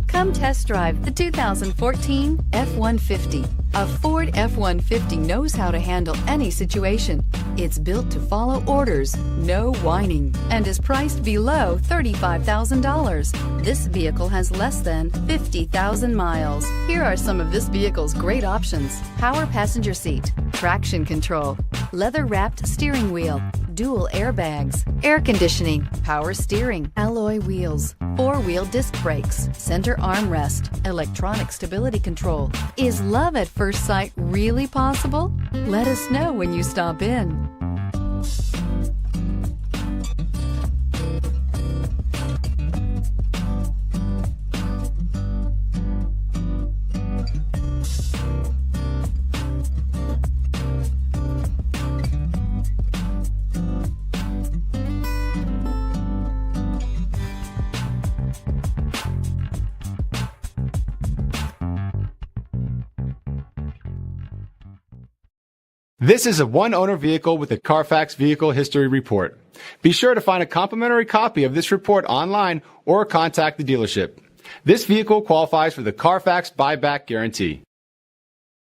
Come test drive the 2014 F-150. A Ford F-150 knows how to handle any situation. It's built to follow orders, no whining, and is priced below $35,000. This vehicle has less than 50,000 miles. Here are some of this vehicle's great options: power passenger seat, traction control, leather-wrapped steering wheel, dual airbags, air conditioning, power steering, alloy wheels, four-wheel disc brakes, center armrest, electronic stability control. Is love at first sight really possible? Let us know when you stop in. This is a one-owner vehicle with a Carfax Vehicle History Report. Be sure to find a complimentary copy of this report online or contact the dealership. This vehicle qualifies for the Carfax Buyback Guarantee.